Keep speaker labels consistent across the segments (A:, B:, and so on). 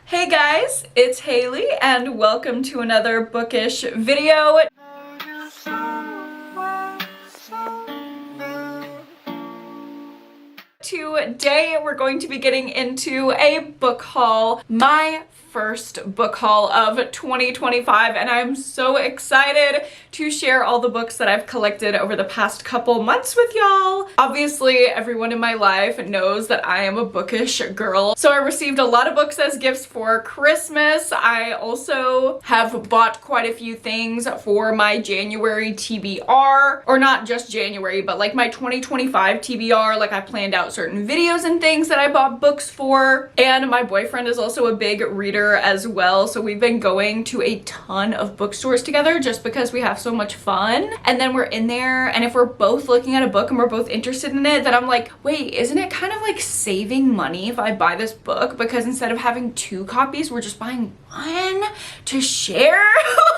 A: Hey guys, it's Haley and welcome to another bookish video. Today we're going to be getting into a book haul, my first book haul of 2025, and I'm so excited to share all the books that I've collected over the past couple months with y'all. Obviously, everyone in my life knows that I am a bookish girl, so I received a lot of books as gifts for Christmas. I also have bought quite a few things for my January TBR, or not just January, but like my 2025 TBR. Like I planned out certain videos and things that I bought books for, and my boyfriend is also a big reader as well, so we've been going to a ton of bookstores together just because we have so much fun. And then we're in there, and if we're both looking at a book and we're both interested in it, then I'm like, wait, isn't it kind of like saving money if I buy this book, because instead of having 2 copies we're just buying one to share?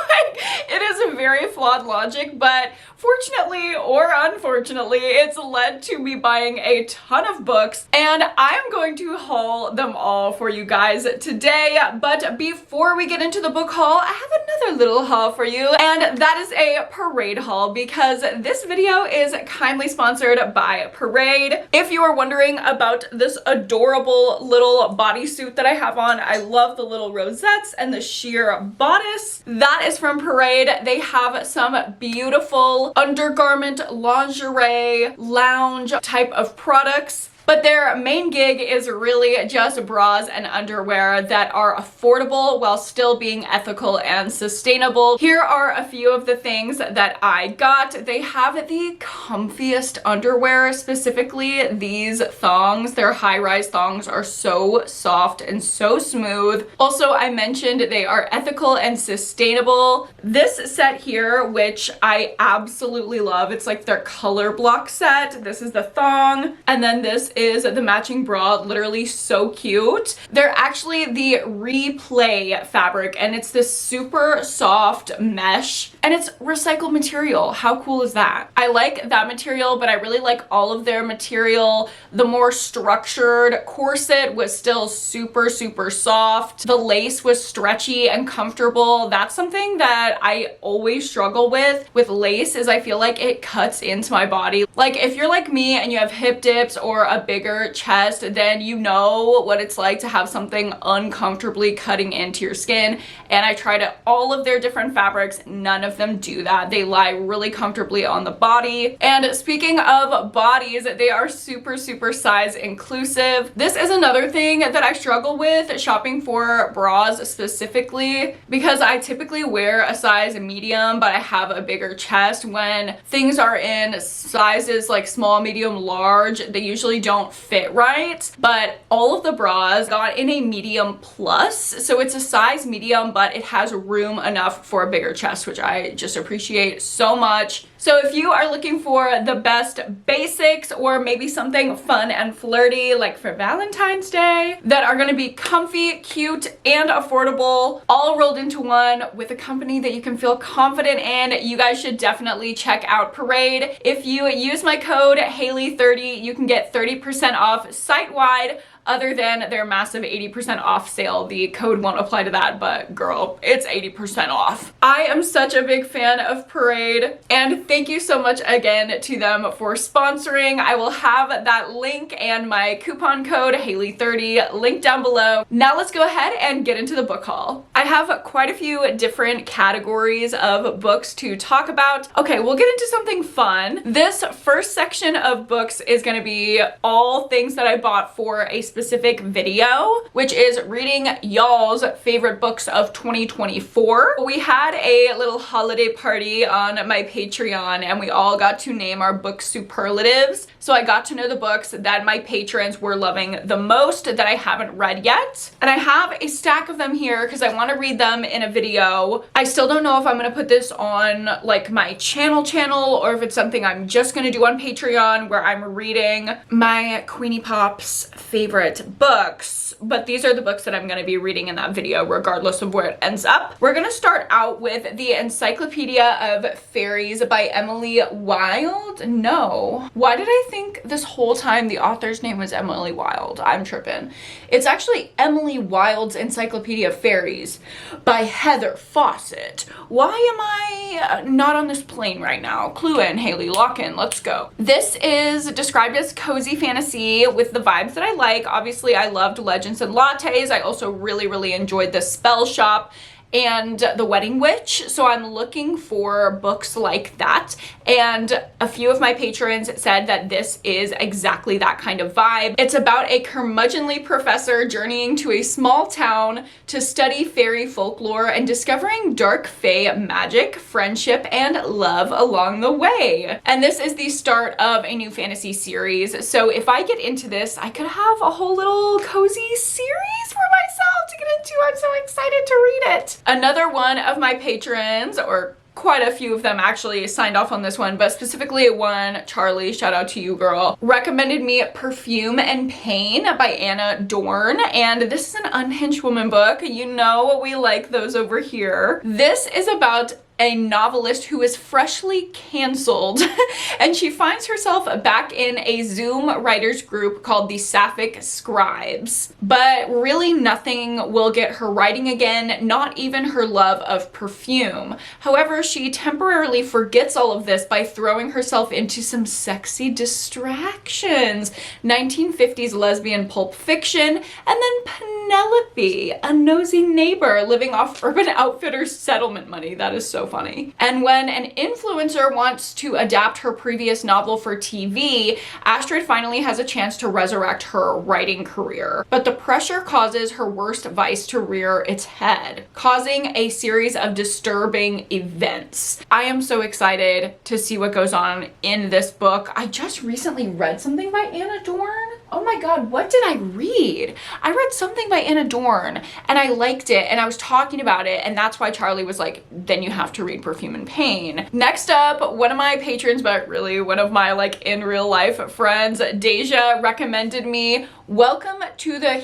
A: Like, it is a very flawed logic, but fortunately or unfortunately it's led to me buying a ton of books, and I'm going to haul them all for you guys today. But before we get into the book haul, I have another little haul for you, and that is a Parade haul, because this video is kindly sponsored by Parade. If you are wondering about this adorable little bodysuit that I have on, I love the little rosettes and the sheer bodice. That is from Parade. They have some beautiful undergarment, lingerie, lounge type of products, but their main gig is really just bras and underwear that are affordable while still being ethical and sustainable. Here are a few of the things that I got. They have the comfiest underwear, specifically these thongs. Their high-rise thongs are so soft and so smooth. Also, I mentioned they are ethical and sustainable. This set here, which I absolutely love, it's like their color block set. This is the thong, and then this is the matching bra. Literally so cute. They're actually the Replay fabric, and it's this super soft mesh, and it's recycled material. How cool is that? I like that material, but I really like all of their material. The more structured corset was still super soft. The lace was stretchy and comfortable. That's something that I always struggle with lace, is I feel like it cuts into my body. Like if you're like me and you have hip dips or a bigger chest, then you know what it's like to have something uncomfortably cutting into your skin. And I tried all of their different fabrics. None of them do that. They lie really comfortably on the body. And speaking of bodies, they are super size inclusive. This is another thing that I struggle with shopping for bras specifically, because I typically wear a size medium, but I have a bigger chest. When things are in sizes like small, medium, large, they usually don't fit right. But all of the bras got in a medium plus, so it's a size medium, but it has room enough for a bigger chest, which I just appreciate so much. So if you are looking for the best basics, or maybe something fun and flirty like for Valentine's Day, that are gonna be comfy, cute, and affordable, all rolled into one with a company that you can feel confident in, you guys should definitely check out Parade. If you use my code Hailey30, you can get 30% off site-wide. Other than their massive 80% off sale, the code won't apply to that, but girl, it's 80% off. I am such a big fan of Parade, and thank you so much again to them for sponsoring. I will have that link and my coupon code Hailey30 linked down below. Now let's go ahead and get into the book haul. I have quite a few different categories of books to talk about. Okay, we'll get into something fun. This first section of books is going to be all things that I bought for a specific video, which is reading y'all's favorite books of 2024. We had a little holiday party on my Patreon, and we all got to name our book superlatives. So I got to know the books that my patrons were loving the most that I haven't read yet. And I have a stack of them here because I want to read them in a video. I still don't know if I'm going to put this on like my channel, or if it's something I'm just going to do on Patreon, where I'm reading my Queenie Pop's favorite favorite books, but these are the books that I'm going to be reading in that video regardless of where it ends up. We're going to start out with the Encyclopedia of Fairies by Emily Wilde. No. Why did I think this whole time the author's name was Emily Wilde? I'm tripping. It's actually Emily Wilde's Encyclopedia of Fairies by Heather Fawcett. Why am I not on this plane right now? Clue in, Hailey, lock in, let's go. This is described as cozy fantasy with the vibes that I like. Obviously, I loved Legends and Lattes. I also really enjoyed The Spell Shop and The Wedding Witch, so I'm looking for books like that, and a few of my patrons said that this is exactly that kind of vibe. It's about a curmudgeonly professor journeying to a small town to study fairy folklore and discovering dark fae magic, friendship, and love along the way. And this is the start of a new fantasy series, so if I get into this, I could have a whole little cozy series for myself to get into. I'm so excited to read it. Another one of my patrons, or quite a few of them actually, signed off on this one, but specifically one, Charlie, shout out to you, girl, recommended me Perfume and Pain by Anna Dorn, and this is an unhinged woman book. You know we like those over here. This is about a novelist who is freshly canceled and she finds herself back in a Zoom writers group called the Sapphic Scribes. But really nothing will get her writing again, not even her love of perfume. However, she temporarily forgets all of this by throwing herself into some sexy distractions. 1950s lesbian pulp fiction, and then Penelope, a nosy neighbor living off Urban Outfitters settlement money. That is so funny. And when an influencer wants to adapt her previous novel for TV, Astrid finally has a chance to resurrect her writing career. But the pressure causes her worst vice to rear its head, causing a series of disturbing events. I am so excited to see what goes on in this book. I just recently read something by Anna Dorn. Oh my god, what did I read? I read something by Anna Dorn and I liked it and I was talking about it, and that's why Charlie was like, then you have to read Perfume and Pain. Next up, one of my patrons, but really one of my like in real life friends, Deja, recommended me Welcome to the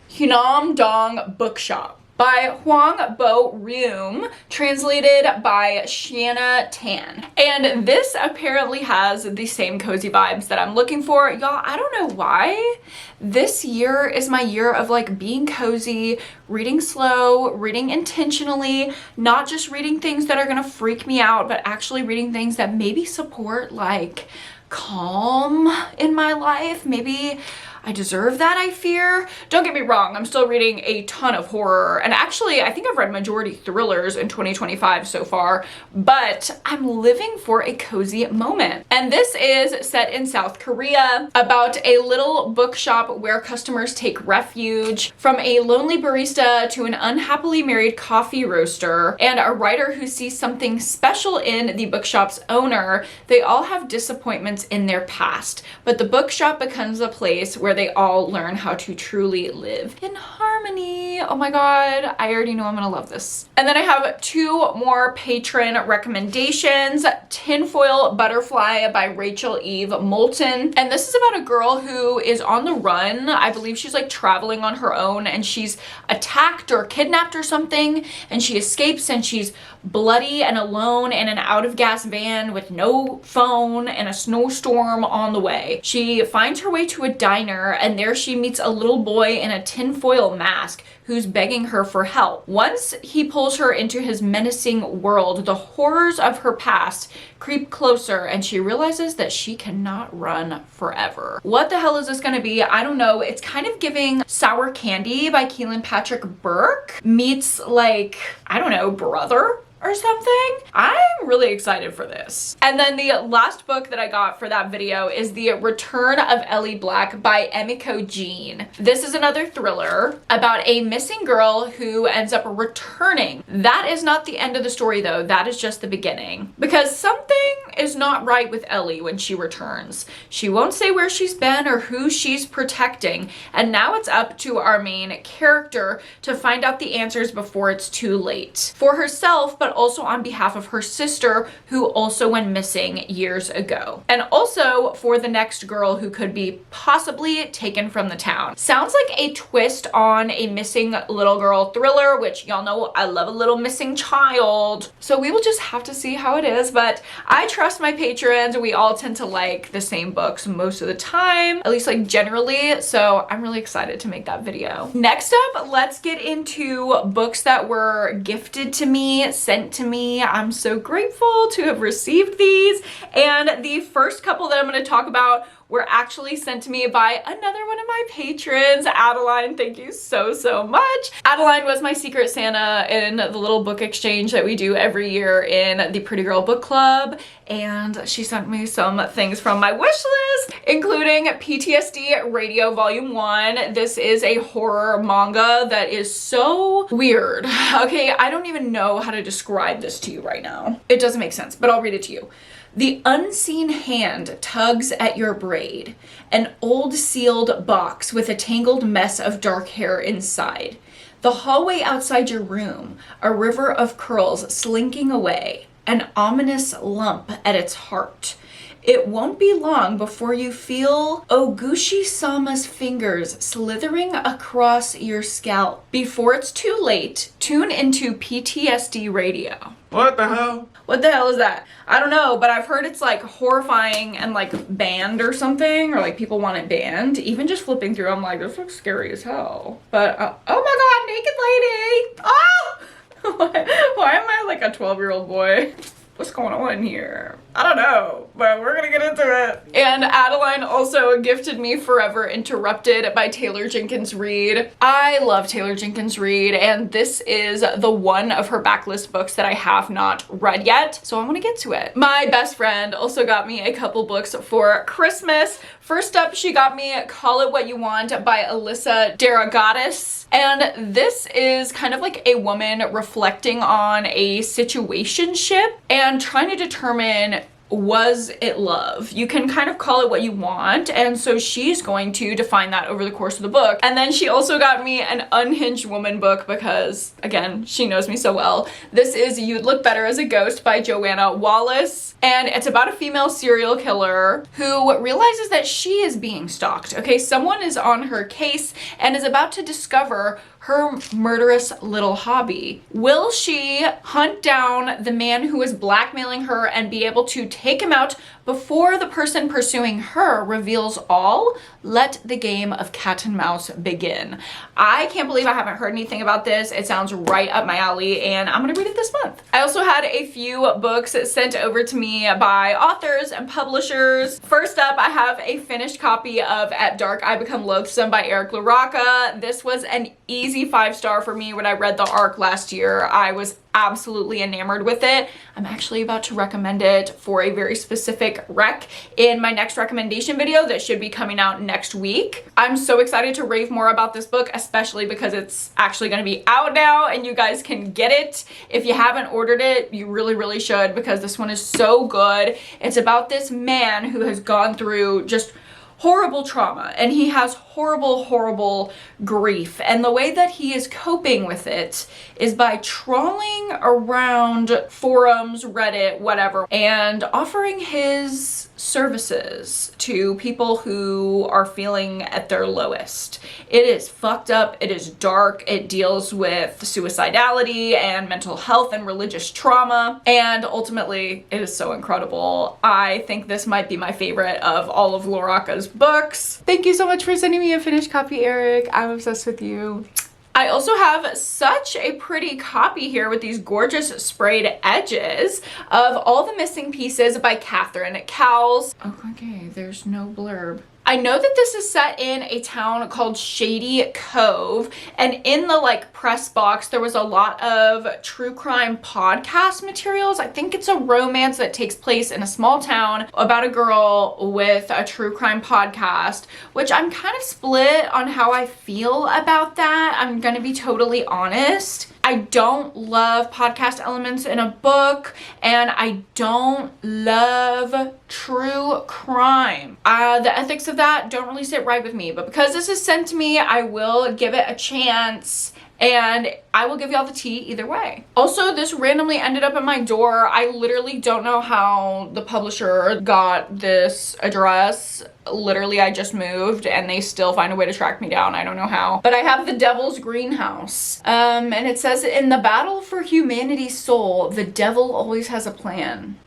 A: Hyunam Dong Bookshop by Hwang Bo Reum, translated by Shanna Tan. And this apparently has the same cozy vibes that I'm looking for. Y'all, I don't know why. This year is my year of like being cozy, reading slow, reading intentionally, not just reading things that are gonna freak me out, but actually reading things that maybe support like calm in my life. Maybe I deserve that, I fear. Don't get me wrong, I'm still reading a ton of horror, and actually I think I've read majority thrillers in 2025 so far, but I'm living for a cozy moment. And this is set in South Korea, about a little bookshop where customers take refuge, from a lonely barista to an unhappily married coffee roaster and a writer who sees something special in the bookshop's owner. They all have disappointments in their past, but the bookshop becomes a place where they all learn how to truly live in harmony. Oh my god, I already know I'm gonna love this. And then I have two more patron recommendations. Tinfoil Butterfly by Rachel Eve Moulton. And this is about a girl who is on the run. I believe she's like traveling on her own and she's attacked or kidnapped or something, and she escapes and she's bloody and alone in an out-of-gas van with no phone and a snowstorm on the way. She finds her way to a diner, and there she meets a little boy in a tinfoil mask who's begging her for help. Once he pulls her into his menacing world, the horrors of her past creep closer and she realizes that she cannot run forever. What the hell is this gonna be? I don't know. It's kind of giving Sour Candy by Keelan Patrick Burke meets like, I don't know, Brother or something. I'm really excited for this. And then the last book that I got for that video is The Return of Ellie Black by Emiko Jean. This is another thriller about a missing girl who ends up returning. That is not the end of the story though. That is just the beginning, because something is not right with Ellie when she returns. She won't say where she's been or who she's protecting, and now it's up to our main character to find out the answers before it's too late. For herself, but but also on behalf of her sister, who also went missing years ago. And also for the next girl who could be possibly taken from the town. Sounds like a twist on a missing little girl thriller, which y'all know I love a little missing child. So we will just have to see how it is, but I trust my patrons. We all tend to like the same books most of the time, at least like generally. So I'm really excited to make that video. Next up, let's get into books that were gifted to me, sent to me. I'm so grateful to have received these. And the first couple that I'm going to talk about were actually sent to me by another one of my patrons, Adeline. Thank you so, so much. Adeline was my secret Santa in the little book exchange that we do every year in the Pretty Girl Book Club. And she sent me some things from my wish list, including PTSD Radio Volume 1. This is a horror manga that is so weird. Okay, I don't even know how to describe this to you right now. It doesn't make sense, but I'll read it to you. The unseen hand tugs at your braid, an old sealed box with a tangled mess of dark hair inside. The hallway outside your room, a river of curls slinking away, an ominous lump at its heart. It won't be long before you feel Oguchi-sama's fingers slithering across your scalp. Before it's too late, tune into PTSD Radio.
B: What the hell?
A: What the hell is that? I don't know, but I've heard it's like horrifying and like banned or something, or like people want it banned. Even just flipping through, I'm like, this looks scary as hell. But, oh my god, naked lady! Oh! Why am I like a 12-year-old boy? What's going on here? I don't know, but we're gonna get into it. And Adeline also gifted me Forever Interrupted by Taylor Jenkins Reid. I love Taylor Jenkins Reid, and this is the one of her backlist books that I have not read yet, so I want to get to it. My best friend also got me a couple books for Christmas. First up, she got me Call It What You Want by Alyssa Daragadis. And this is kind of like a woman reflecting on a situationship and trying to determine, was it love? You can kind of call it what you want, and so she's going to define that over the course of the book. And then she also got me an Unhinged Woman book because, again, she knows me so well. This is You'd Look Better as a Ghost by Joanna Wallace, and it's about a female serial killer who realizes that she is being stalked. Okay, someone is on her case and is about to discover her murderous little hobby. Will she hunt down the man who is blackmailing her and be able to take him out before the person pursuing her reveals all? Let the game of cat and mouse begin. I can't believe I haven't heard anything about this. It sounds right up my alley, and I'm gonna read it this month. I also had a few books sent over to me by authors and publishers. First up, I have a finished copy of At Dark I Become Loathsome by Eric LaRocca. This was an easy 5-star for me when I read the arc last year. I was absolutely enamored with it. I'm actually about to recommend it for a very specific rec in my next recommendation video that should be coming out next week. I'm so excited to rave more about this book, especially because it's actually going to be out now and you guys can get it. If you haven't ordered it, you really should, because this one is so good. It's about this man who has gone through just horrible trauma, and he has horrible grief, and the way that he is coping with it is by trawling around forums, Reddit, whatever, and offering his services to people who are feeling at their lowest. It is fucked up, it is dark, it deals with suicidality and mental health and religious trauma, and ultimately it is so incredible. I think this might be my favorite of all of LaRocca's books. Thank you so much for sending me a finished copy, Eric. I'm obsessed with you. I also have such a pretty copy here with these gorgeous sprayed edges of All the Missing Pieces by Catherine Cowles. Oh, okay, there's no blurb. I know that this is set in a town called Shady Cove, and in the like press box there was a lot of true crime podcast materials. I think it's a romance that takes place in a small town about a girl with a true crime podcast, which I'm kind of split on how I feel about that. I'm gonna be totally honest. I don't love podcast elements in a book, and I don't love true crime. The ethics of that don't really sit right with me, but because this is sent to me, I will give it a chance and I will give y'all the tea either way. Also, this randomly ended up at my door. I literally don't know how the publisher got this address. Literally, I just moved and they still find a way to track me down. I don't know how. But I have the Devil's Greenhouse. And it says, in the battle for humanity's soul, the devil always has a plan.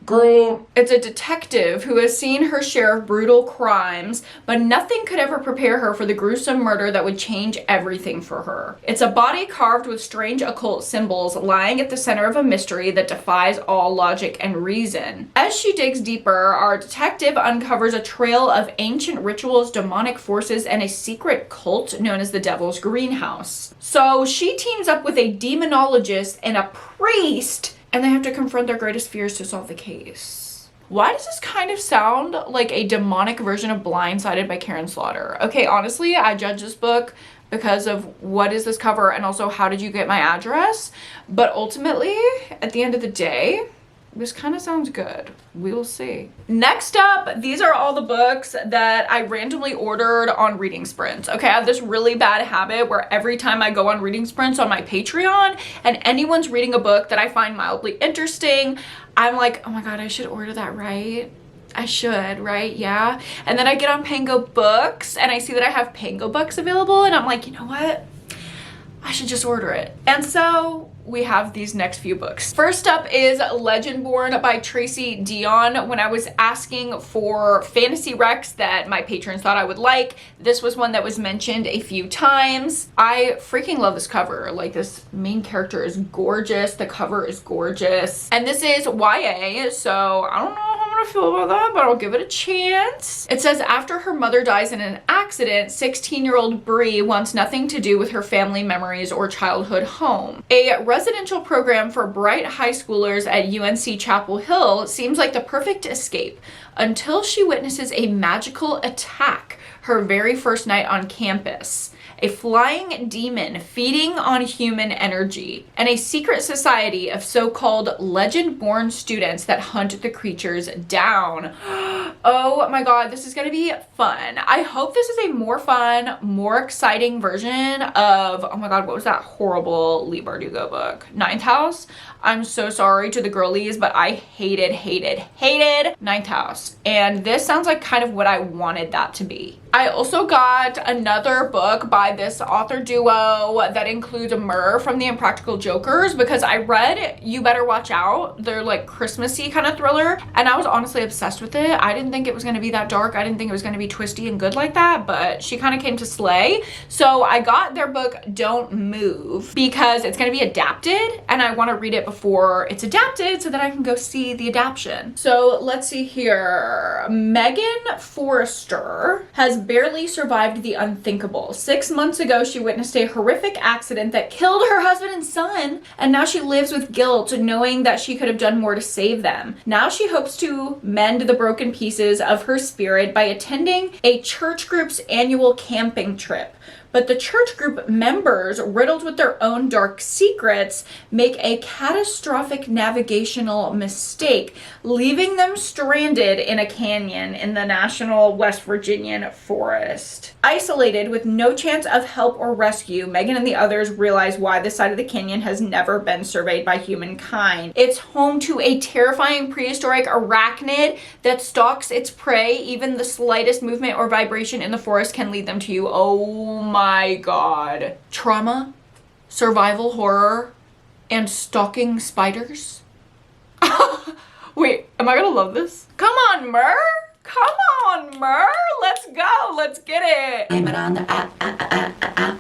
A: Girl, it's a detective who has seen her share of brutal crimes, but nothing could ever prepare her for the gruesome murder that would change everything for her. It's a body carved with strange occult symbols lying at the center of a mystery that defies all logic and reason. As she digs deeper, our detective uncovers a trail of ancient rituals, demonic forces, and a secret cult known as the Devil's Greenhouse. So she teams up with a demonologist and a priest, and they have to confront their greatest fears to solve the case. Why does this kind of sound like a demonic version of Blindsided by Karen Slaughter? Okay, honestly, I judge this book because of what is this cover and also how did you get my address? But ultimately, at the end of the day, this kind of sounds good. We will see. Next up, these are all the books that I randomly ordered on reading sprints. Okay, I have this really bad habit where every time I go on reading sprints on my Patreon and anyone's reading a book that I find mildly interesting, I'm like, oh my God, I should order that, right? I should, right? Yeah. And then I get on Pango Books and I see that I have Pango Books available and I'm like, you know what? I should just order it. And so we have these next few books. First up is Legendborn by Tracy Dion. When I was asking for fantasy recs that my patrons thought I would like, this was one that was mentioned a few times. I freaking love this cover. Like, this main character is gorgeous. The cover is gorgeous. And this is YA, so I don't know how I'm gonna feel about that, but I'll give it a chance. It says, after her mother dies in an accident, 16-year-old Bree wants nothing to do with her family memories or childhood home. A residential program for bright high schoolers at UNC Chapel Hill seems like the perfect escape until she witnesses a magical attack her very first night on campus. A flying demon feeding on human energy, and a secret society of so-called legend-born students that hunt the creatures down. Oh my God, this is gonna be fun. I hope this is a more fun, more exciting version of, oh my God, what was that horrible Leigh Bardugo book? Ninth House? I'm so sorry to the girlies, but I hated Ninth House. And this sounds like kind of what I wanted that to be. I also got another book by this author duo that includes Myrrh from the Impractical Jokers, because I read You Better Watch Out, their like Christmassy kind of thriller, and I was honestly obsessed with it. I didn't think it was going to be that dark. I didn't think it was going to be twisty and good like that, but she kind of came to slay. So I got their book Don't Move because it's going to be adapted and I want to read it before it's adapted so that I can go see the adaptation. So let's see here. Megan Forrester has barely survived the unthinkable. 6 months ago, she witnessed a horrific accident that killed her husband and son, and now she lives with guilt knowing that she could have done more to save them. Now she hopes to mend the broken pieces of her spirit by attending a church group's annual camping trip. But the church group members, riddled with their own dark secrets, make a catastrophic navigational mistake, leaving them stranded in a canyon in the national West Virginian forest. Isolated with no chance of help or rescue, Megan and the others realize why this side of the canyon has never been surveyed by humankind. It's home to a terrifying prehistoric arachnid that stalks its prey. Even the slightest movement or vibration in the forest can lead them to you. Oh my God. Trauma, survival horror, and stalking spiders. Wait, am I gonna love this? Come on, Myrrh. Come on, Myrrh. Let's go. Let's get it. Every time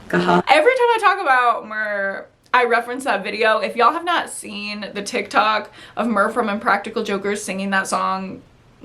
A: I talk about Myrrh, I reference that video. If y'all have not seen the TikTok of Myrrh from Impractical Jokers singing that song,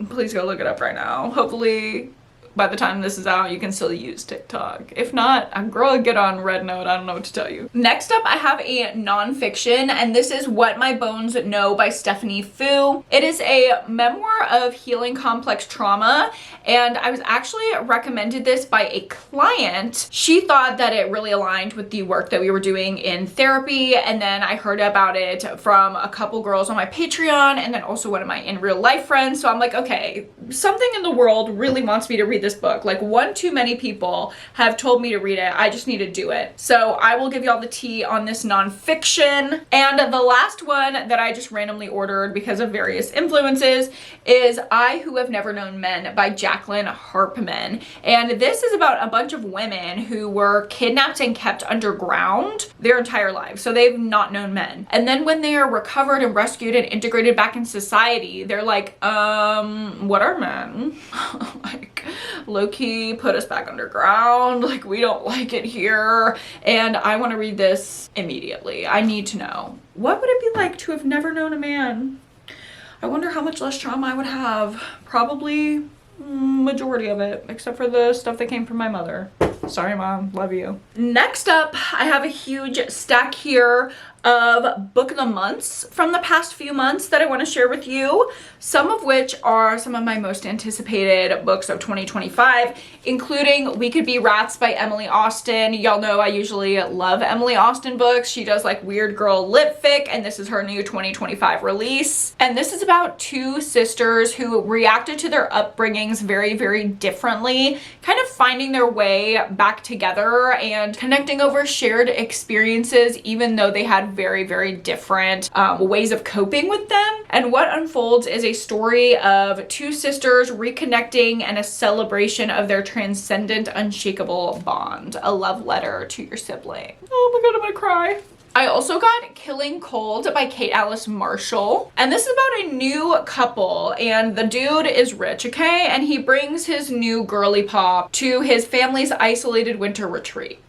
A: please go look it up right now. Hopefully by the time this is out, you can still use TikTok. If not, I'm girl, get on Red Note. I don't know what to tell you. Next up, I have a nonfiction, and this is What My Bones Know by Stephanie Fu. It is a memoir of healing complex trauma, and I was actually recommended this by a client. She thought that it really aligned with the work that we were doing in therapy, and then I heard about it from a couple girls on my Patreon, and then also one of my in real life friends. So I'm like, okay, something in the world really wants me to read this book. Like, one too many people have told me to read it. I just need to do it. So I will give you all the tea on this nonfiction. And the last one that I just randomly ordered because of various influences is I Who Have Never Known Men by Jacqueline Harpman. And this is about a bunch of women who were kidnapped and kept underground their entire lives. So they've not known men. And then when they are recovered and rescued and integrated back in society, they're like, what are men? Like, low-key put us back underground. Like, we don't like it here. And I want to read this immediately. I need to know. What would it be like to have never known a man? I wonder how much less trauma I would have. Probably majority of it, except for the stuff that came from my mother. Sorry, Mom. Love you. Next up, I have a huge stack here of book of the months from the past few months that I want to share with you, some of which are some of my most anticipated books of 2025, including We Could Be Rats by Emily Austen. Y'all know I usually love Emily Austen books. She does like weird girl lit fic, and this is her new 2025 release. And this is about two sisters who reacted to their upbringings very, very differently, kind of finding their way back together and connecting over shared experiences, even though they had very, very different ways of coping with them. And what unfolds is a story of two sisters reconnecting and a celebration of their transcendent, unshakable bond. A love letter to your sibling. Oh my God, I'm gonna cry. I also got Killing Cold by Kate Alice Marshall. And this is about a new couple, and the dude is rich, okay? And he brings his new girly pop to his family's isolated winter retreat.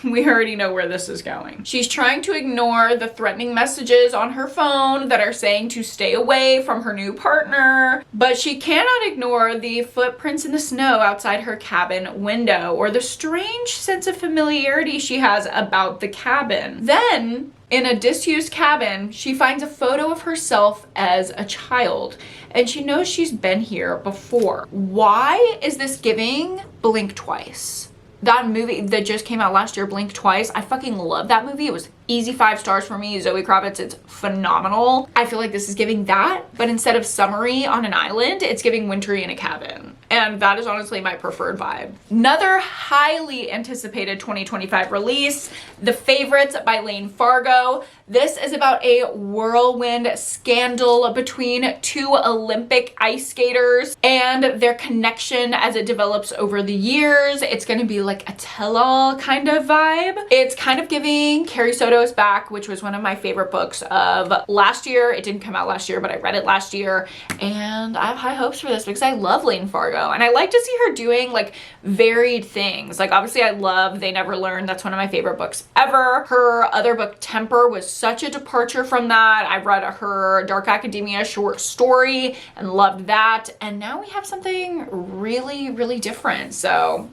A: We already know where this is going. She's trying to ignore the threatening messages on her phone that are saying to stay away from her new partner, but she cannot ignore the footprints in the snow outside her cabin window or the strange sense of familiarity she has about the cabin. Then, in a disused cabin, she finds a photo of herself as a child, and she knows she's been here before. Why is this giving Blink Twice? That movie that just came out last year, Blink Twice, I fucking love that movie. It was easy 5 stars for me. Zoe Kravitz, it's phenomenal. I feel like this is giving that, but instead of summery on an island, it's giving wintry in a cabin. And that is honestly my preferred vibe. Another highly anticipated 2025 release, The Favorites by Lane Fargo. This is about a whirlwind scandal between two Olympic ice skaters and their connection as it develops over the years. It's gonna be like a tell-all kind of vibe. It's kind of giving Carrie Soto's Back, which was one of my favorite books of last year. It didn't come out last year, but I read it last year, and I have high hopes for this because I love Lane Fargo, and I like to see her doing like varied things. Like, obviously I love They Never Learn. That's one of my favorite books ever. Her other book, Temper, was such a departure from that. I read her Dark Academia short story and loved that, and now we have something really, really different. So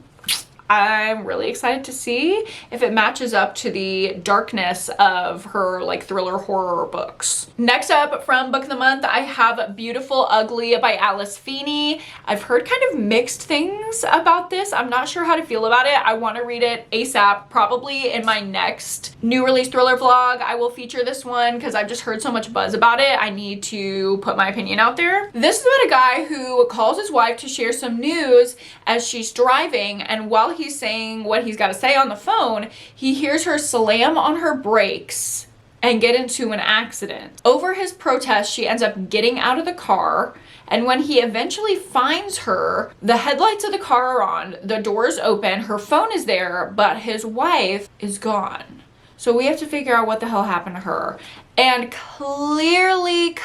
A: I'm really excited to see if it matches up to the darkness of her like thriller horror books. Next up from Book of the Month, I have Beautiful Ugly by Alice Feeney. I've heard kind of mixed things about this. I'm not sure how to feel about it. I want to read it ASAP. Probably in my next new release thriller vlog, I will feature this one because I've just heard so much buzz about it. I need to put my opinion out there. This is about a guy who calls his wife to share some news as she's driving, and while he's saying what he's got to say on the phone, he hears her slam on her brakes and get into an accident. Over his protest, she ends up getting out of the car, and when he eventually finds her, the headlights of the car are on, the door's open, her phone is there, but his wife is gone. So we have to figure out what the hell happened to her. And clearly,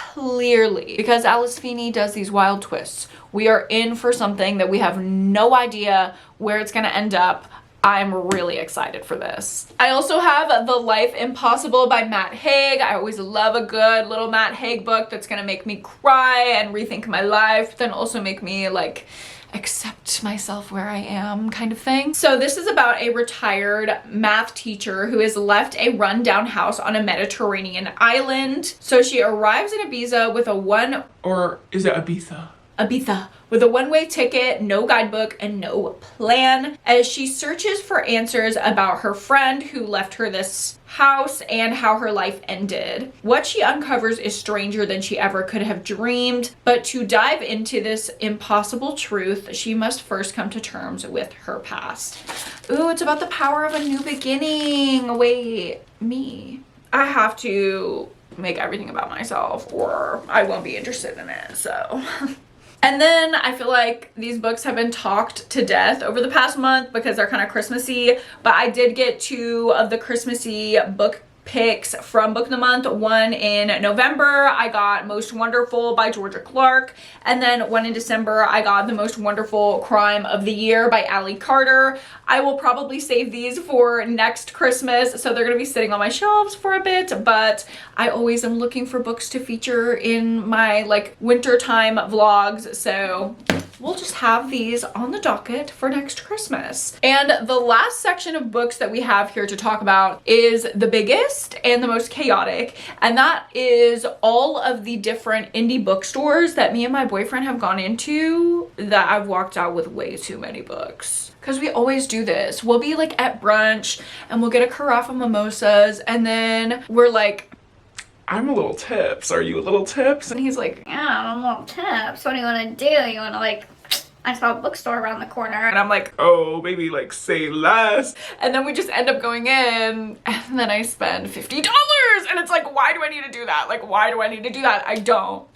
A: because Alice Feeney does these wild twists, we are in for something that we have no idea where it's gonna end up. I'm really excited for this. I also have The Life Impossible by Matt Haig. I always love a good little Matt Haig book that's gonna make me cry and rethink my life, but then also make me like accept myself where I am kind of thing. So this is about a retired math teacher who has left a rundown house on a Mediterranean island. So she arrives in Ibiza with a
B: Or is it Ibiza?
A: Ibiza with a one-way ticket, no guidebook, and no plan, as she searches for answers about her friend who left her this house and how her life ended. What she uncovers is stranger than she ever could have dreamed, but to dive into this impossible truth, she must first come to terms with her past. Ooh, it's about the power of a new beginning. Wait, me. I have to make everything about myself or I won't be interested in it, so. And then I feel like these books have been talked to death over the past month because they're kind of Christmassy, but I did get 2 of the Christmassy book picks from Book of the Month. One in November, I got Most Wonderful by Georgia Clark, and then one in December, I got The Most Wonderful Crime of the Year by Allie Carter. I will probably save these for next Christmas, so they're gonna be sitting on my shelves for a bit, but I always am looking for books to feature in my like wintertime vlogs, so we'll just have these on the docket for next Christmas. And the last section of books that we have here to talk about is the biggest and the most chaotic, and that is all of the different indie bookstores that me and my boyfriend have gone into that I've walked out with way too many books. Because we always do this. We'll be like at brunch and we'll get a carafe of mimosas and then we're like,
B: I'm a little tips. Are you a little tips?
A: and he's like,
C: Yeah, I'm a little tips. What do you want to do? You want to like, I saw a bookstore around the corner.
A: and I'm like,
B: Oh, baby, like say less.
A: and then we just end up going in and then I spend $50 and it's like, why do I need to do that? Like, why do I need to do that? I don't.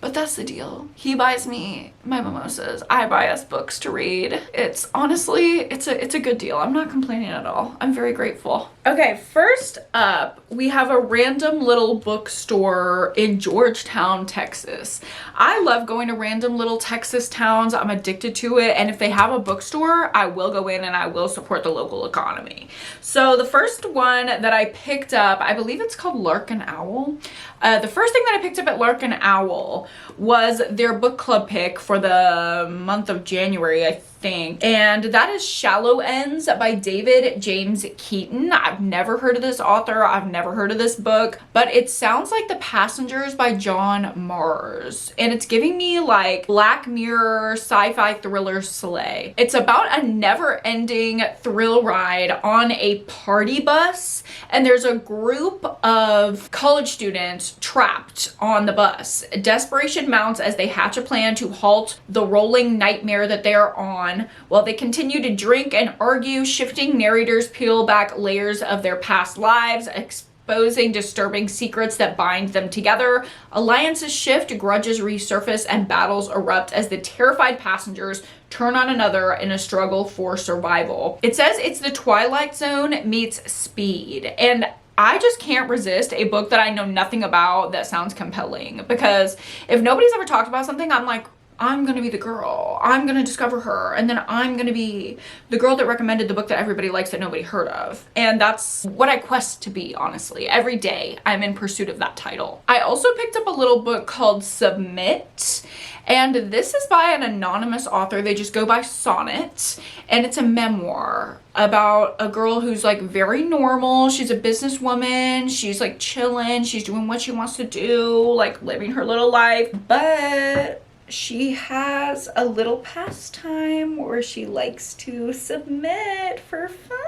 A: But that's the deal. He buys me my mimosas. I buy us books to read. It's honestly, it's a good deal. I'm not complaining at all. I'm very grateful. Okay, first up, we have a random little bookstore in Georgetown, Texas. I love going to random little Texas towns. I'm addicted to it. And if they have a bookstore, I will go in and I will support the local economy. So the first one that I picked up, I believe it's called Lark and Owl. The first thing that I picked up at Lark and Owl was their book club pick for the month of January, I think. And that is Shallow Ends by David James Keaton. I've never heard of this author. I've never heard of this book, but it sounds like The Passengers by John Mars. And it's giving me like Black Mirror sci-fi thriller sleigh. It's about a never-ending thrill ride on a party bus. And there's a group of college students trapped on the bus. Desperation mounts as they hatch a plan to halt the rolling nightmare that they are on, while they continue to drink and argue. Shifting narrators peel back layers of their past lives, exposing disturbing secrets that bind them together. Alliances shift, grudges resurface, and battles erupt as the terrified passengers turn on another in a struggle for survival. It says it's the Twilight Zone meets Speed, and I just can't resist a book that I know nothing about that sounds compelling, because if nobody's ever talked about something, I'm like, I'm gonna be the girl. I'm gonna discover her, and then I'm gonna be the girl that recommended the book that everybody likes that nobody heard of. And that's what I quest to be, honestly. Every day I'm in pursuit of that title. I also picked up a little book called Submit, and this is by an anonymous author. They just go by Sonnet, and it's a memoir about a girl who's like very normal. She's a businesswoman. She's like chilling. She's doing what she wants to do, like living her little life, but she has a little pastime where she likes to submit for fun.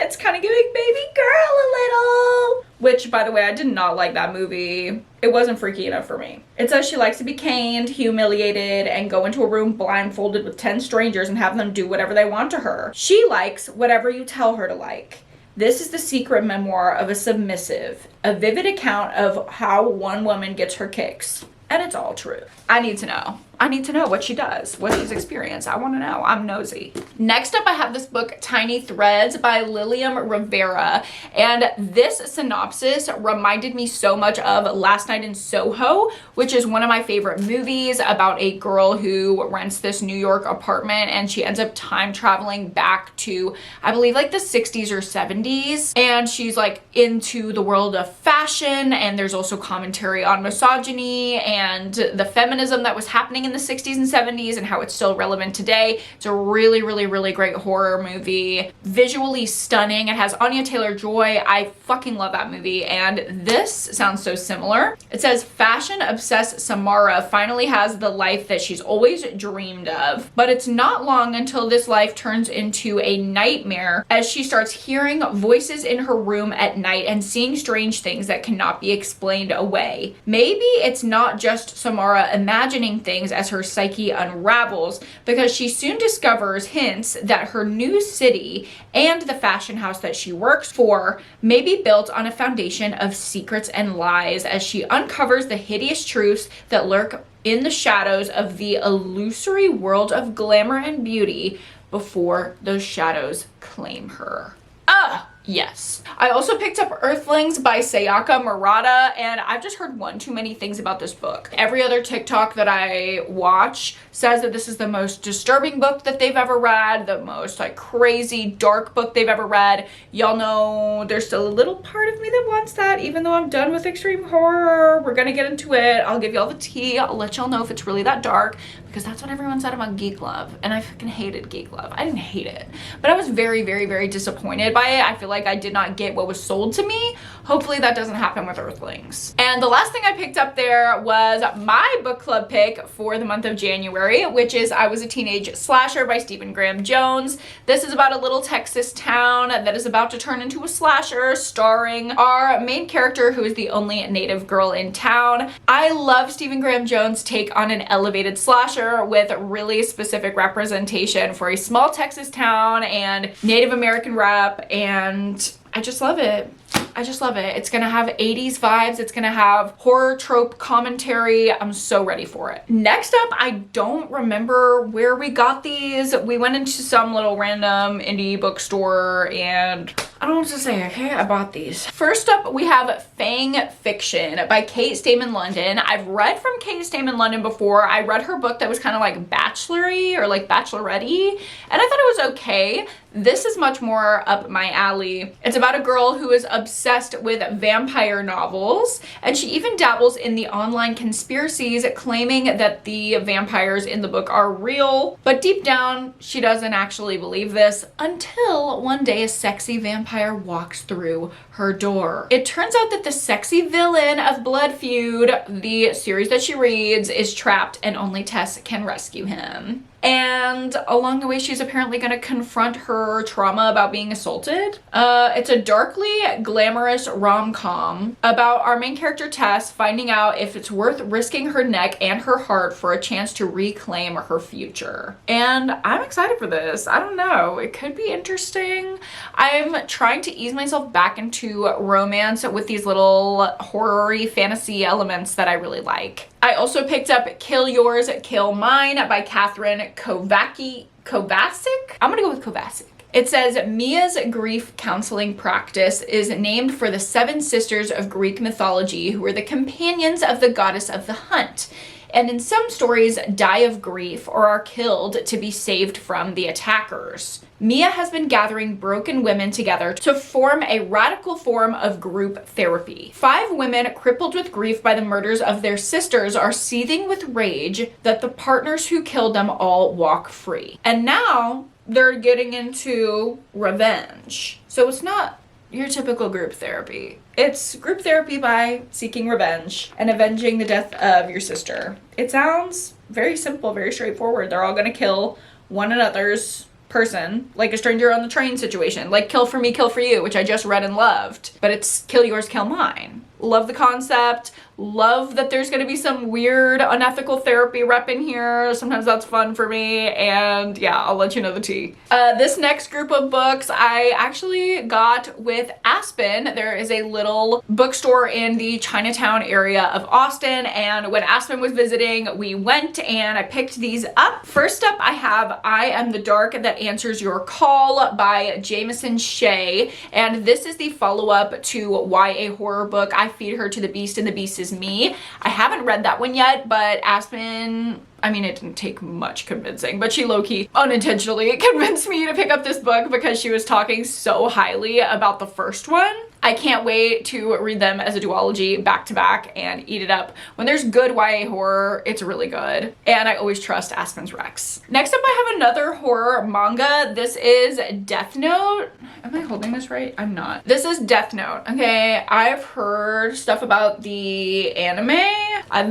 A: It's kind of giving baby girl a little. Which, by the way, I did not like that movie. It wasn't freaky enough for me. It says she likes to be caned, humiliated, and go into a room blindfolded with 10 strangers and have them do whatever they want to her. She likes whatever you tell her to like. This is the secret memoir of a submissive, a vivid account of how one woman gets her kicks. And it's all true. I need to know. I need to know what she does, what she's experienced. I want to know. I'm nosy. Next up, I have this book, Tiny Threads by Lilium Rivera. And this synopsis reminded me so much of Last Night in Soho, which is one of my favorite movies about a girl who rents this New York apartment and she ends up time traveling back to, I believe, like the 60s or 70s. And she's like into the world of fashion. And there's also commentary on misogyny and the feminism that was happening in in the 60s and 70s and how it's still relevant today. It's a really, really, really great horror movie. Visually stunning. It has Anya Taylor-Joy. I fucking love that movie. And this sounds so similar. It says, fashion-obsessed Samara finally has the life that she's always dreamed of. But it's not long until this life turns into a nightmare as she starts hearing voices in her room at night and seeing strange things that cannot be explained away. Maybe it's not just Samara imagining things as her psyche unravels, because she soon discovers hints that her new city and the fashion house that she works for may be built on a foundation of secrets and lies as she uncovers the hideous truths that lurk in the shadows of the illusory world of glamour and beauty before those shadows claim her. Yes. I also picked up Earthlings by Sayaka Murata, and I've just heard one too many things about this book. Every other TikTok that I watch says that this is the most disturbing book that they've ever read, the most like crazy dark book they've ever read. Y'all know there's still a little part of me that wants that, even though I'm done with extreme horror. We're gonna get into it. I'll give y'all the tea. I'll let y'all know if it's really that dark, because that's what everyone said about Geek Love, and I fucking hated Geek Love. I didn't hate it, but I was very, very, very disappointed by it. I feel like I did not get what was sold to me. Hopefully that doesn't happen with Earthlings. And the last thing I picked up there was my book club pick for the month of January, which is I Was a Teenage Slasher by Stephen Graham Jones. This is about a little Texas town that is about to turn into a slasher, starring our main character, who is the only native girl in town. I love Stephen Graham Jones' take on an elevated slasher with really specific representation for a small Texas town and Native American rep, and I just love it. I just love it. It's gonna have 80s vibes. It's gonna have horror trope commentary. I'm so ready for it. Next up, I don't remember where we got these. We went into some little random indie bookstore and I don't know what to say, okay? I bought these. First up, we have Fang Fiction by Kate Stayman London. I've read from Kate Stayman London before. I read her book that was kind of like bachelory or like bachelorette-y, and I thought it was okay. This is much more up my alley. It's about a girl who is obsessed with vampire novels, and she even dabbles in the online conspiracies claiming that the vampires in the book are real, but deep down she doesn't actually believe this until one day a sexy vampire walks through her door. It turns out that the sexy villain of Blood Feud, the series that she reads, is trapped and only Tess can rescue him. And along the way, she's apparently going to confront her trauma about being assaulted. It's a darkly glamorous rom-com about our main character Tess finding out if it's worth risking her neck and her heart for a chance to reclaim her future. And I'm excited for this. I don't know. It could be interesting. I'm trying to ease myself back into romance with these little horror-y fantasy elements that I really like. I also picked up Kill Yours, Kill Mine by Catherine Kovacic. I'm gonna go with Kovacic. It says Mia's grief counseling practice is named for the 7 sisters of Greek mythology who were the companions of the goddess of the hunt, and in some stories die of grief or are killed to be saved from the attackers. Mia has been gathering broken women together to form a radical form of group therapy. 5 women crippled with grief by the murders of their sisters are seething with rage that the partners who killed them all walk free. And now they're getting into revenge. So it's not your typical group therapy. It's group therapy by seeking revenge and avenging the death of your sister. It sounds very simple, very straightforward. They're all gonna kill one another's person, like a stranger on the train situation, like Kill for Me, Kill for You, which I just read and loved, but it's Kill Yours, Kill Mine. Love the concept. Love that there's gonna be some weird unethical therapy rep in here. Sometimes that's fun for me, and yeah, I'll let you know the tea. This next group of books I actually got with Aspen. There is a little bookstore in the Chinatown area of Austin, and when Aspen was visiting, we went and I picked these up. First up, I have I Am the Dark That Answers Your Call by Jameson Shea, and this is the follow-up to YA horror book I Feed Her to the Beast and the Beast is Me. I haven't read that one yet, but Aspen I mean, it didn't take much convincing, but she low-key unintentionally convinced me to pick up this book because she was talking so highly about the first one. I can't wait to read them as a duology back to back and eat it up. When there's good YA horror, it's really good. And I always trust Aspen's Rex. Next up, I have another horror manga. This is Death Note. Am I holding this right? I'm not. This is Death Note, okay? I've heard stuff about the anime.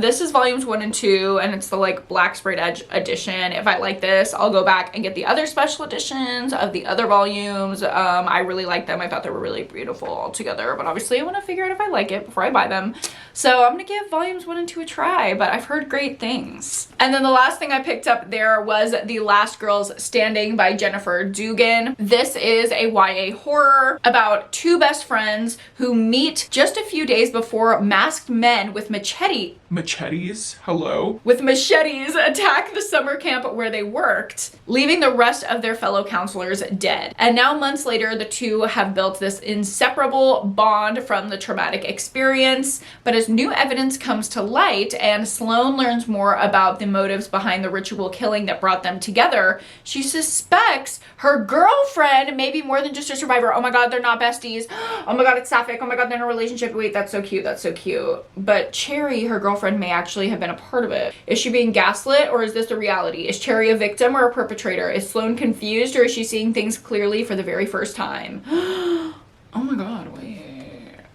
A: This is volumes 1 and 2, and it's the like black sprayed edge edition. If I like this, I'll go back and get the other special editions of the other volumes. I really like them. I thought they were really beautiful together, but obviously I want to figure out if I like it before I buy them. So I'm gonna give volumes 1 and 2 a try, but I've heard great things. And then the last thing I picked up there was The Last Girls Standing by Jennifer Dugan. This is a YA horror about two best friends who meet just a few days before masked men with
B: Machetes? Hello?
A: with machetes attack the summer camp where they worked, leaving the rest of their fellow counselors dead. And now months later, the two have built this inseparable bond from the traumatic experience. But as new evidence comes to light and Sloane learns more about the motives behind the ritual killing that brought them together, she suspects her girlfriend may be more than just a survivor. Oh my god, they're not besties. Oh my god, it's sapphic. Oh my god, they're in a relationship. Wait, that's so cute. That's so cute. But Cherry, her girlfriend, may actually have been a part of it. Is she being gaslit, or is this the reality? Is Cherry a victim or a perpetrator? Is Sloane confused, or is she seeing things clearly for the very first time? Oh my god,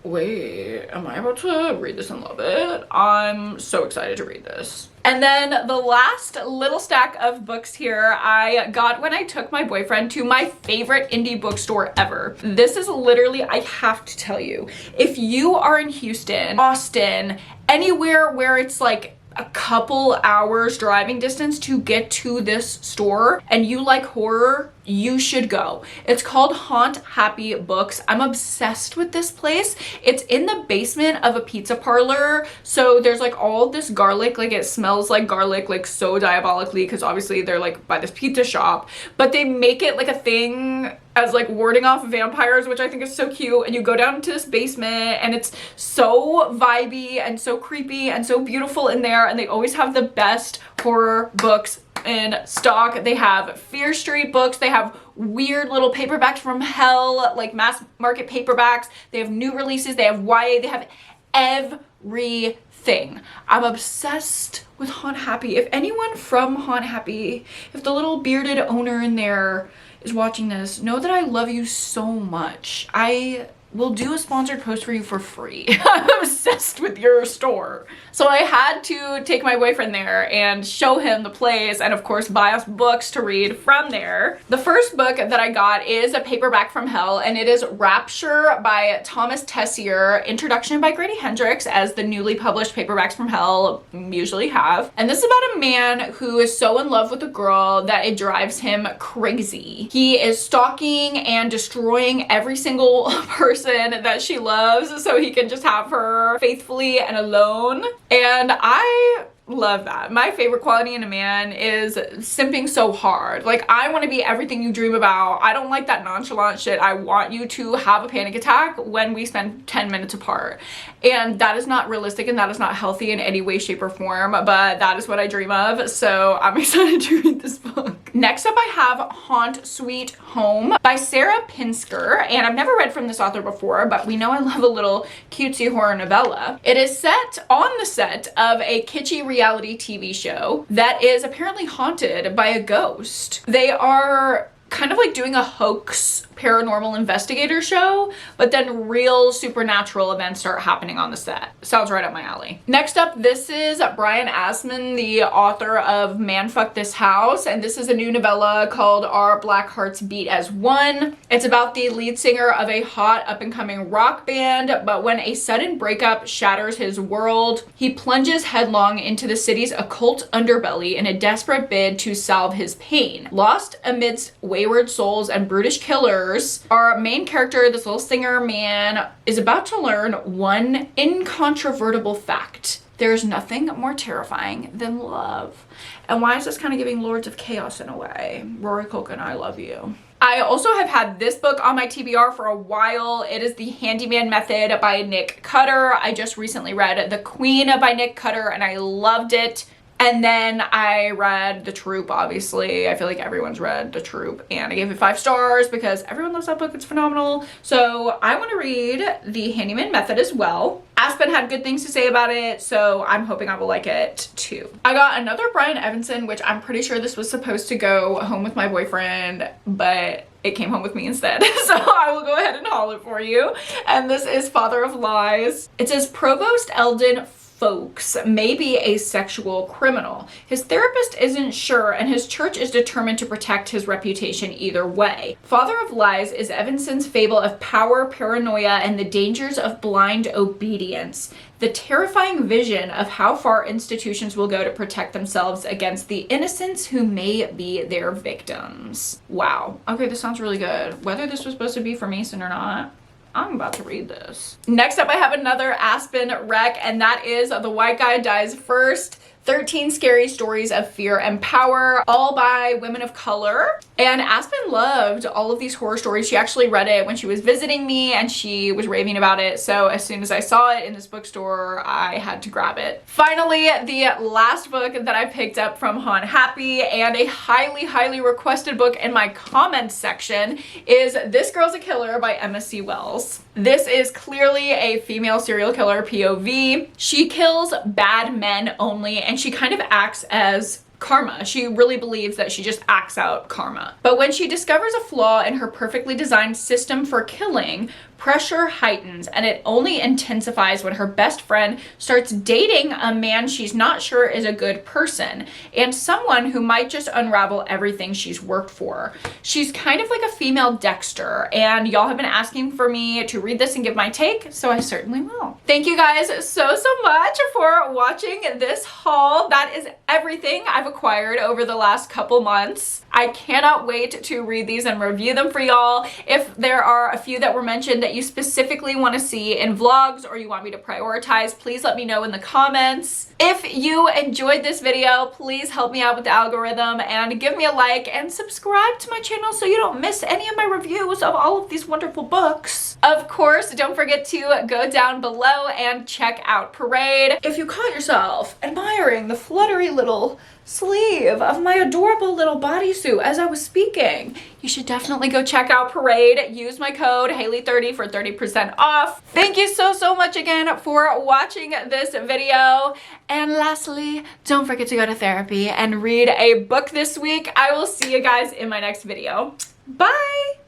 A: wait, am I about to read this and love it? I'm so excited to read this. And then the last little stack of books here I got when I took my boyfriend to my favorite indie bookstore ever. This is literally, I have to tell you, if you are in Houston, Austin, anywhere where it's like a couple hours driving distance to get to this store and you like horror, you should go. It's called Haunt Happy Books. I'm obsessed with this place. It's in the basement of a pizza parlor. So there's like all this garlic, like it smells like garlic, like so diabolically, because obviously they're like by this pizza shop, but they make it like a thing as like warding off vampires, which I think is so cute. And you go down to this basement and it's so vibey and so creepy and so beautiful in there. And they always have the best horror books in stock. They have Fear Street books. They have weird little paperbacks from hell, like mass market paperbacks. They have new releases. They have YA. They have everything. I'm obsessed with Haunt Happy. If anyone from Haunt Happy, if the little bearded owner in there is watching this, know that I love you so much. I will do a sponsored post for you for free. I'm obsessed with your store. So I had to take my boyfriend there and show him the place and of course buy us books to read from there. The first book that I got is a paperback from hell, and it is Rapture by Thomas Tessier, introduction by Grady Hendrix, as the newly published paperbacks from hell usually have. And this is about a man who is so in love with a girl that it drives him crazy. He is stalking and destroying every single person that she loves so he can just have her faithfully and alone. And I love that. My favorite quality in a man is simping so hard. Like, I want to be everything you dream about. I don't like that nonchalant shit. I want you to have a panic attack when we spend 10 minutes apart. And that is not realistic and that is not healthy in any way, shape, or form, but that is what I dream of. So I'm excited to read this book. Next up, I have Haunt Sweet Home by Sarah Pinsker. And I've never read from this author before, but we know I love a little cutesy horror novella. It is set on the set of a kitschy reality TV show that is apparently haunted by a ghost. They are kind of like doing a hoax paranormal investigator show, but then real supernatural events start happening on the set. Sounds right up my alley. Next up, this is Brian Asman, the author of Man Fuck This House, and this is a new novella called Our Black Hearts Beat as One. It's about the lead singer of a hot up-and-coming rock band, but when a sudden breakup shatters his world, he plunges headlong into the city's occult underbelly in a desperate bid to salve his pain. Lost amidst wayward souls and brutish killers, our main character, this little singer man, is about to learn one incontrovertible fact. There's nothing more terrifying than love. And why is this kind of giving Lords of Chaos in a way? Rory Culkin, I love you. I also have had this book on my TBR for a while. It is The Handyman Method by Nick Cutter. I just recently read The Queen by Nick Cutter and I loved it. And then I read The Troop, obviously. I feel like everyone's read The Troop, and I gave it 5 stars because everyone loves that book. It's phenomenal. So I want to read The Handyman Method as well. Aspen had good things to say about it, so I'm hoping I will like it too. I got another Brian Evanson, which I'm pretty sure this was supposed to go home with my boyfriend, but it came home with me instead. So I will go ahead and haul it for you. And this is Father of Lies. It says Provost Eldon Folks may be a sexual criminal. His therapist isn't sure, and his church is determined to protect his reputation either way. Father of Lies is Evanson's fable of power, paranoia, and the dangers of blind obedience. The terrifying vision of how far institutions will go to protect themselves against the innocents who may be their victims. Wow. Okay, this sounds really good. Whether this was supposed to be for Mason or not, I'm about to read this. Next up, I have another Aspen rec, and that is The White Guy Dies First. 13 Scary Stories of Fear and Power, all by women of color. And Aspen loved all of these horror stories. She actually read it when she was visiting me and she was raving about it. So as soon as I saw it in this bookstore, I had to grab it. Finally, the last book that I picked up from Han Happy, and a highly, highly requested book in my comments section, is This Girl's a Killer by Emma C. Wells. This is clearly a female serial killer POV. She kills bad men only, and she kind of acts as karma. She really believes that she just acts out karma. But when she discovers a flaw in her perfectly designed system for killing, pressure heightens, and it only intensifies when her best friend starts dating a man she's not sure is a good person, and someone who might just unravel everything she's worked for. She's kind of like a female Dexter, and y'all have been asking for me to read this and give my take, so I certainly will. Thank you guys so much for watching this haul. That is everything I've acquired over the last couple months. I cannot wait to read these and review them for y'all. If there are a few that were mentioned that you specifically want to see in vlogs or you want me to prioritize, please let me know in the comments. If you enjoyed this video, please help me out with the algorithm and give me a like and subscribe to my channel so you don't miss any of my reviews of all of these wonderful books. Of course, don't forget to go down below and check out Parade. If you caught yourself admiring the fluttery little sleeve of my adorable little bodysuit as I was speaking, you should definitely go check out Parade. Use my code hailey30 for 30% off. Thank you so much again for watching this video. And lastly, don't forget to go to therapy and read a book this week. I will see you guys in my next video. Bye!